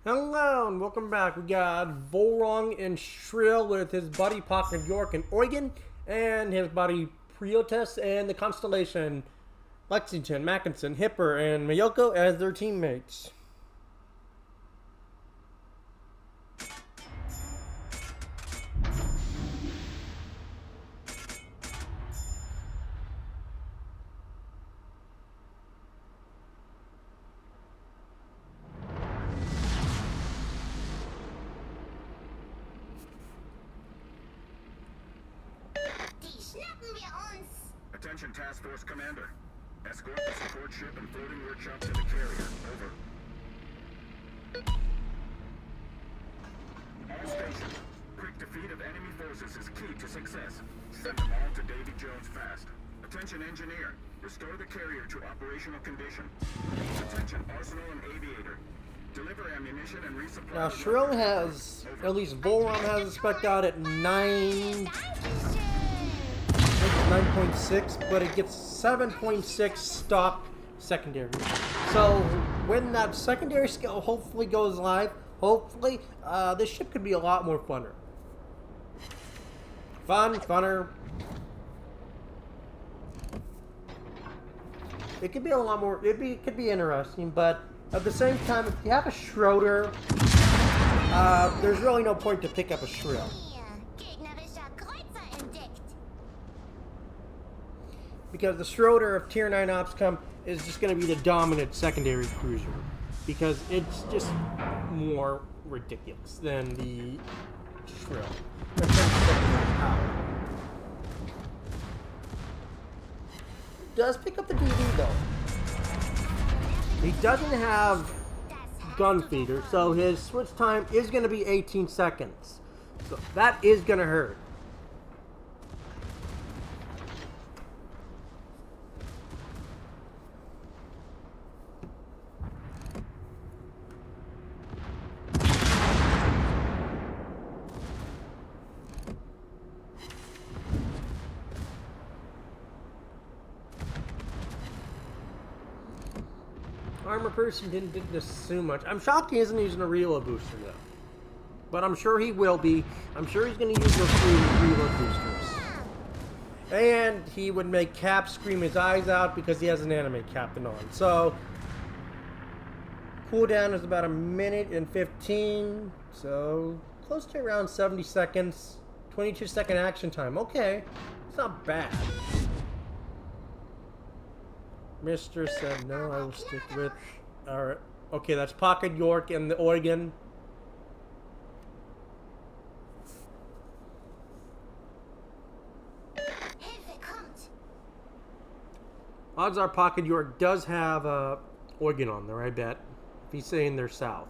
Hello and welcome back. We got Volron and Schill with his buddy Pocket York and Oregon, and his buddy Priotas and the Constellation, Lexington, Mackinson, Hipper, and Mayoko as their teammates. Attention Task Force Commander. Escort the support ship and floating workshop to the carrier. Over. All stations. Quick defeat of enemy forces is key to success. Send them all to Davy Jones fast. Attention Engineer. Restore the carrier to operational condition. Attention Arsenal and Aviator. Deliver ammunition and resupply. Now Schill has, at least Volron has a spec out at 9.6, but it gets 7.6 stock secondary. So when that secondary skill hopefully goes live, hopefully this ship could be a lot more funner. Funner. It could be a lot more. It could be interesting, but at the same time, if you have a Schroeder, there's really no point to pick up a Schill. Because the Schroeder, if Tier 9 ops come, is just going to be the dominant secondary cruiser. Because it's just more ridiculous than the Schill. In terms of secondary power. Does pick up the DV though. He doesn't have gun feeder, so his switch time is going to be 18 seconds. So that is going to hurt. Armor person didn't this too much. I'm shocked he isn't using a reload booster though. But I'm sure he will be. I'm sure he's going to use those reload boosters. And he would make Cap scream his eyes out because he has an anime captain on. So, cooldown is about 1:15. So, close to around 70 seconds. 22-second action time. Okay. It's not bad. Mr. said no, I will stick with... Alright. Okay, that's Pocket York and the Oregon. Odds are Pocket York does have Oregon on there, I bet. If he's saying they're south.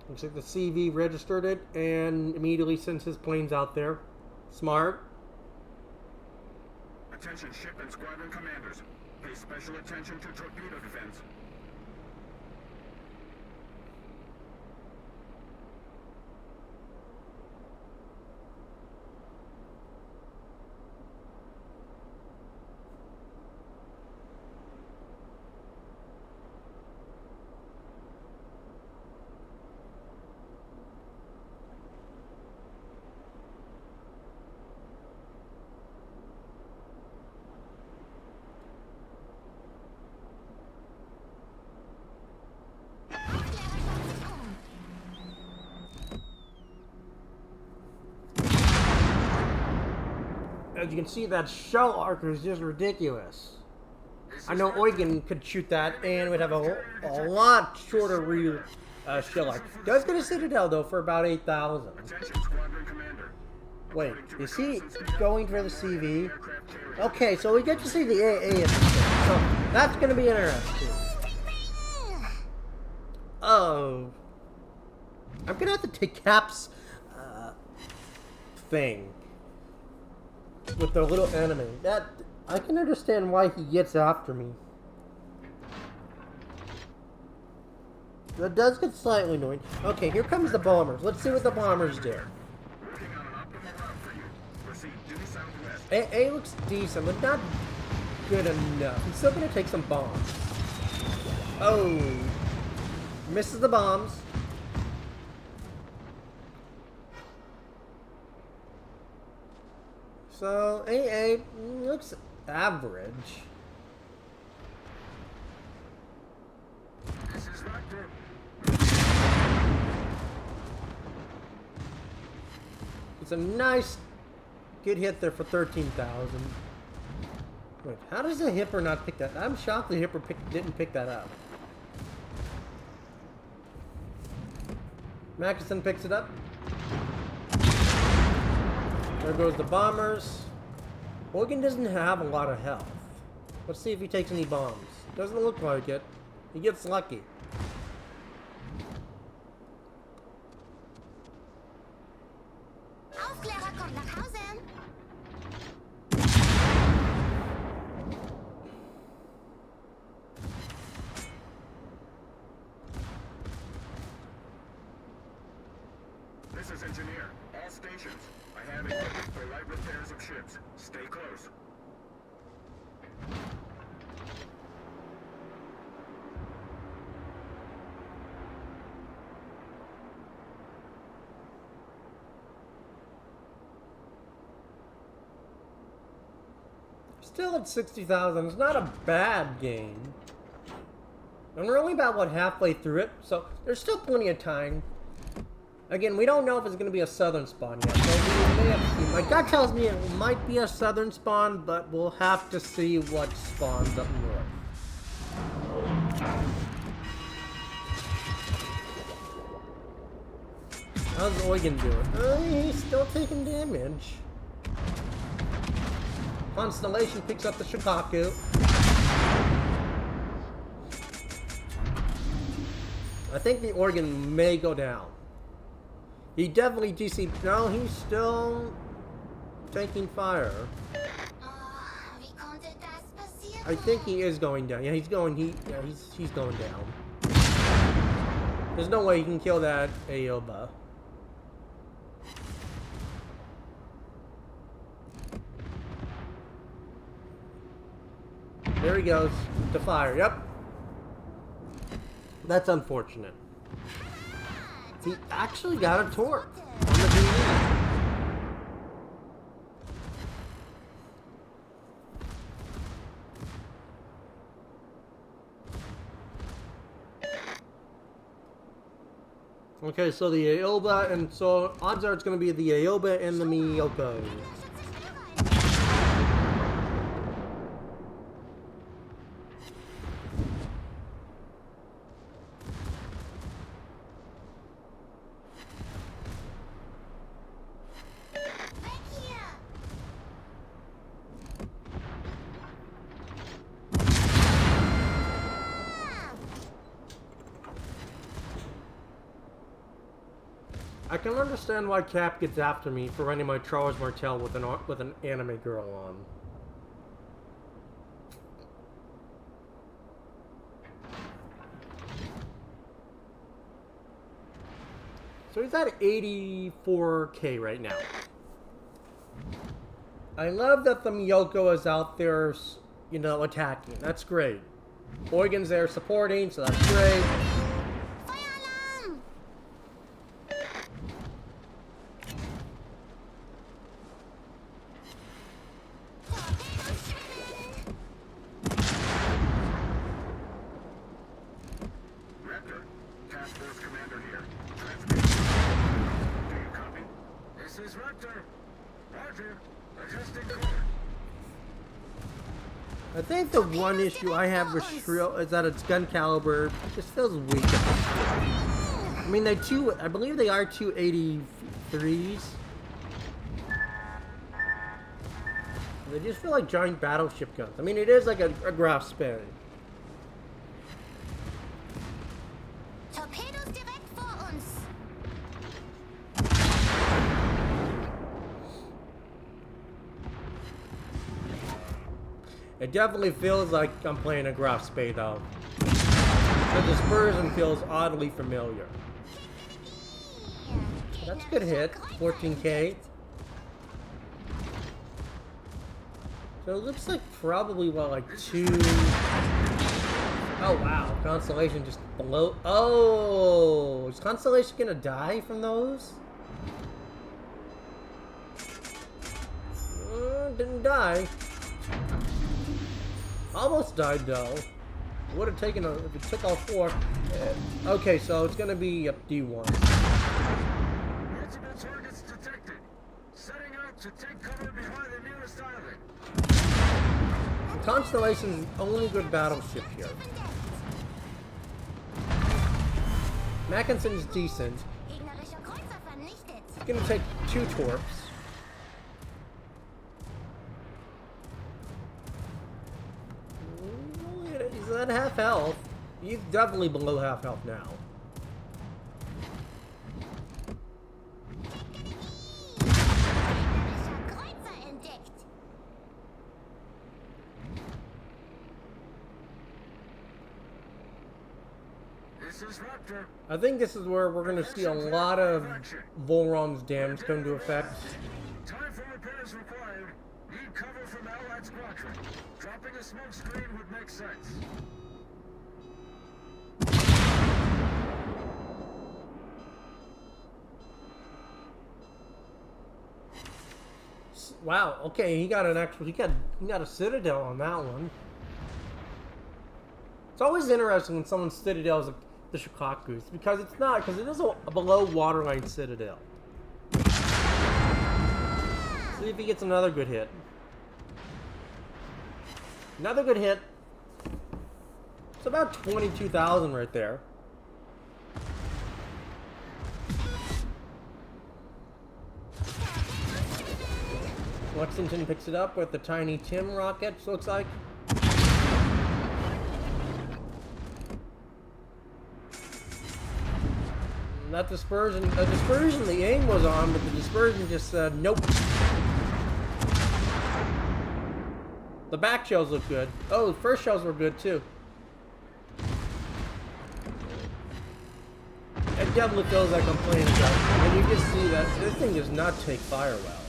Looks like the CV registered it and immediately sends his planes out there. Smart. Attention ship and squadron commanders. Pay special attention to torpedo defense. As you can see, that shell arc is just ridiculous. I know Oregon could shoot that and would have a lot shorter shell arc. Does get a Citadel though for about 8,000. Wait, is he going for the CV? Okay, so we get to see the AA at the start, so that's going to be interesting. Oh. I'm going to have to take Cap's thing. With the little enemy. That I can understand why he gets after me. That does get slightly annoying. Okay, here comes the bombers. Let's see what the bombers do. A looks decent, but not good enough. He's still gonna take some bombs. Oh, misses the bombs. So AA looks average. This is Raptor. It's a nice, good hit there for 13,000. Wait, how does the Hipper not pick that? I'm shocked the Hipper didn't pick that up. Mackinson picks it up. There goes the bombers. Morgan doesn't have a lot of health. Let's see if he takes any bombs. Doesn't look like it. He gets lucky. Aufklärer kommt nach Hause. This is Engineer. All stations. I have equipment for light repairs of ships. Stay close. Still at 60,000. It's not a bad game. And we're only about, what, halfway through it, so there's still plenty of time. Again, we don't know if it's going to be a southern spawn yet, so we may have to see. My gut tells me it might be a southern spawn, but we'll have to see what spawns up north. How's Eugen doing? He's still taking damage. Constellation picks up the Shikaku. I think the organ may go down. He definitely DC. No, he's still taking fire. Wie konnte das passieren? I think he is going down. Yeah, he's going. He's going down. There's no way he can kill that Aoba. There he goes to fire. Yep. That's unfortunate. He actually got a torque on the DE. Okay, so the Aoba, and so odds are it's going to be the Aoba and the Miyoko. I can understand why Cap gets after me for running my Charles Martel with an anime girl on. So he's at 84k right now. I love that the Miyoko is out there, you know, attacking. That's great. Eugen's there supporting, so that's great. I think the one issue I have with Shrill is that its gun caliber just feels weak. I mean, I believe they are 283s. They just feel like giant battleship guns. I mean, it is like a graph spin. Torpedos direkt vor uns. It definitely feels like I'm playing a graph spade though. The dispersion feels oddly familiar. That's a good hit. 14k. So it looks like probably, what, like 2... Oh, wow. Constellation just below... Oh! Is Constellation gonna die from those? Didn't die. Almost died, though. Would have taken a... If it took all 4... Okay, so it's gonna be a D1. Multiple targets detected. Setting out to take cover behind the nearest island. Constellation's the only good battleship here. Mackinson's decent. Gegnerischer Kreuzer vernichtet. It's gonna take 2 torps. He's at half health. He's definitely below half health now. Gegnerischer Kreuzer entdeckt. This is Raptor. I think this is where we're gonna see a lot of Volron's damage come to effect. Time for repairs required. Need cover from Allied Squadron. Dropping a smoke screen would make sense. Wow. Okay, he got an actual. He got a Citadel on that one. It's always interesting when someone's Citadel is the Shikaku's because it's not, because it is a below waterline Citadel. See if he gets another good hit. Another good hit. It's about 22,000 right there. Lexington picks it up with the Tiny Tim rockets, looks like. That dispersion, the aim was on, but the dispersion just said, nope. The back shells look good. Oh, the first shells were good too. It definitely feels like I'm playing it out. And you can see that this thing does not take fire well.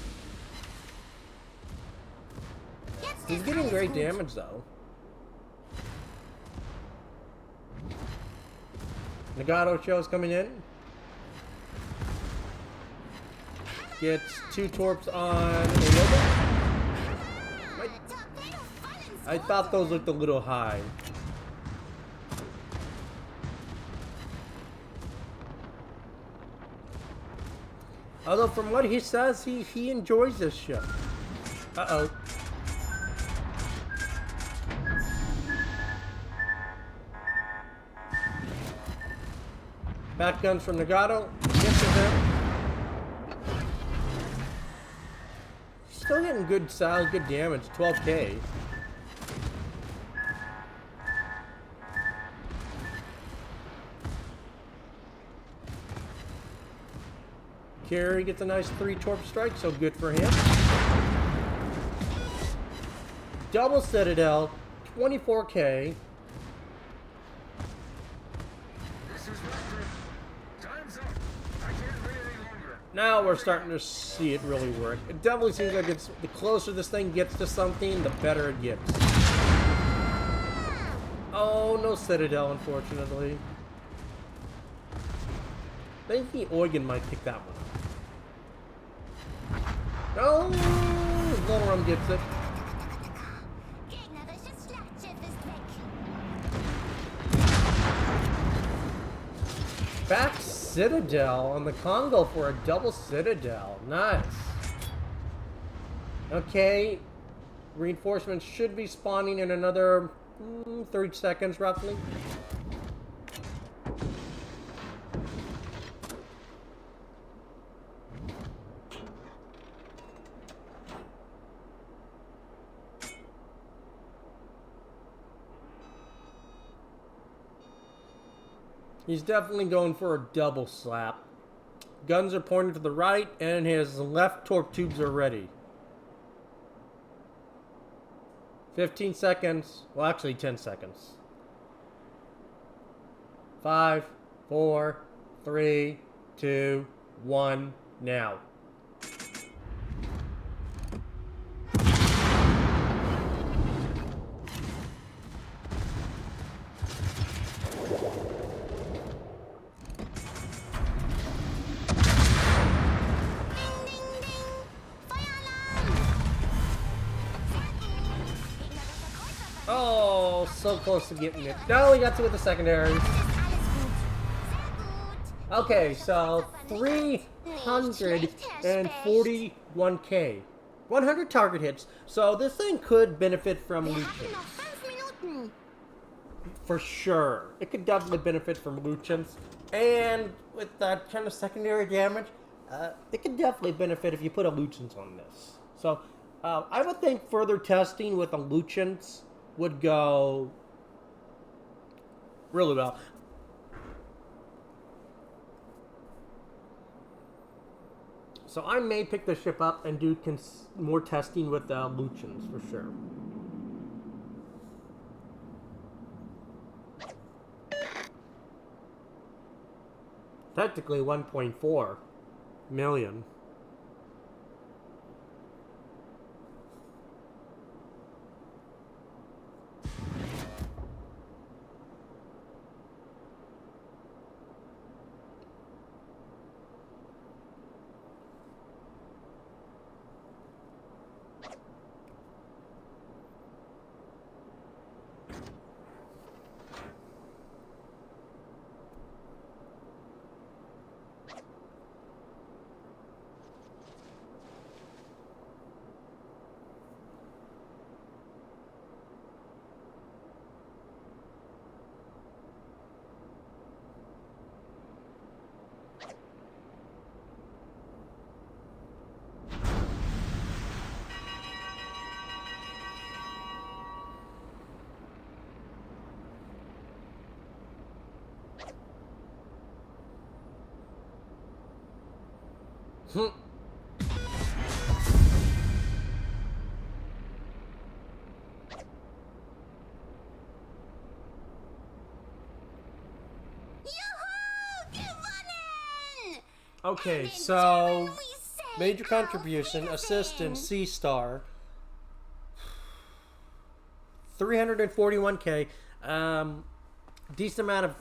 He's getting great damage though. Nagato shells coming in. Gets 2 torps on a I thought those looked a little high. Although from what he says, he enjoys this ship. Uh-oh. Back guns from Nagato. Misses him. Still getting good size, good damage. 12k. Carey gets a nice 3 torp strike, so good for him. Double Citadel, 24k. Now we're starting to see it really work. It definitely seems like it's the closer this thing gets to something, the better it gets. Oh, no Citadel, unfortunately. I think the Eugen might pick that one up. Oh, Volron gets it. Gegnerisches Schlachtschiff ist weg. Back Citadel on the Congo for a double Citadel. Nice. Okay. Reinforcements should be spawning in another 30 seconds, roughly. He's definitely going for a double slap. Guns are pointed to the right, and his left torp tubes are ready. 15 seconds. Well, actually 10 seconds. 5, 4, 3, 2, 1, now. Oh, so close to getting it. No, we got to with the secondary. Das ist alles gut. Sehr gut. Okay, so 341k. 100 target hits. So this thing could benefit from Wir loot haben chins. noch 5 Minuten. For sure. It could definitely benefit from loot chins. And with that kind of secondary damage, it could definitely benefit if you put a loot chins on this. So I would think further testing with a loot chins would go really well. So I may pick the ship up and do more testing with Lucians for sure. Technically 1.4 million. Juhu! Gewonnen! Okay, And so we say major auf contribution, Wiedersehen. assistant, C star, 341k, decent amount of,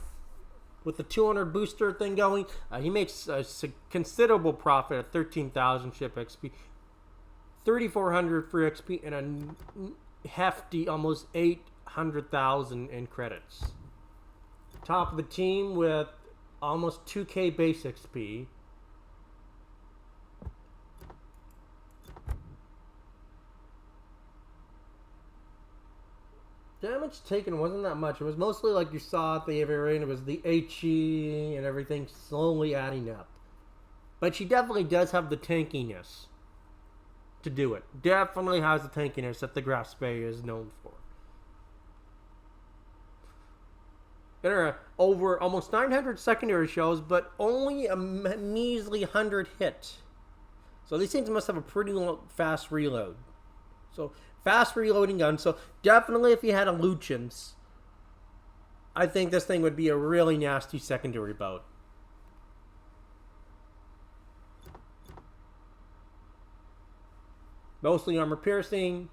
with the 200 booster thing going, he makes a considerable profit at 13,000 ship XP, 3,400 free XP, and a hefty almost 800,000 in credits. Top of the team with almost 2k base XP. Damage taken wasn't that much. It was mostly like you saw at the Aviary, it was the HE and everything slowly adding up. But she definitely does have the tankiness to do it. Definitely has the tankiness that the Grasp Bay is known for. There are over almost 900 secondary shows, but only a measly 100 hit. So these things must have a pretty fast reload. So fast reloading gun. So definitely if you had a Lucians, I think this thing would be a really nasty secondary boat. Mostly armor piercing.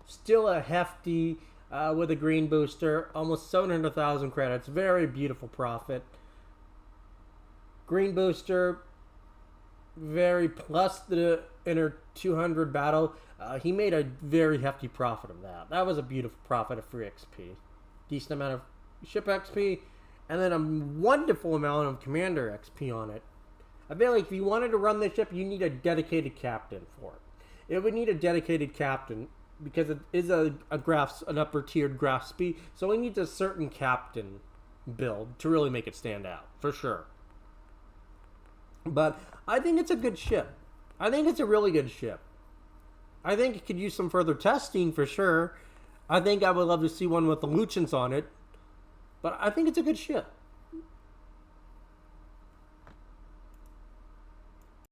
Still a hefty with a green booster. Almost 700,000 credits. Very beautiful profit. Green booster. Very plus the inner 200 battle. He made a very hefty profit of that. That was a beautiful profit of free XP. Decent amount of ship XP. And then a wonderful amount of commander XP on it. I feel like if you wanted to run this ship, you need a dedicated captain for it. It would need a dedicated captain because it is an upper tiered graph speed. So it needs a certain captain build to really make it stand out, for sure. But I think it's a good ship. I think it's a really good ship. I think it could use some further testing for sure. I think I would love to see one with the Lucians on it. But I think it's a good ship.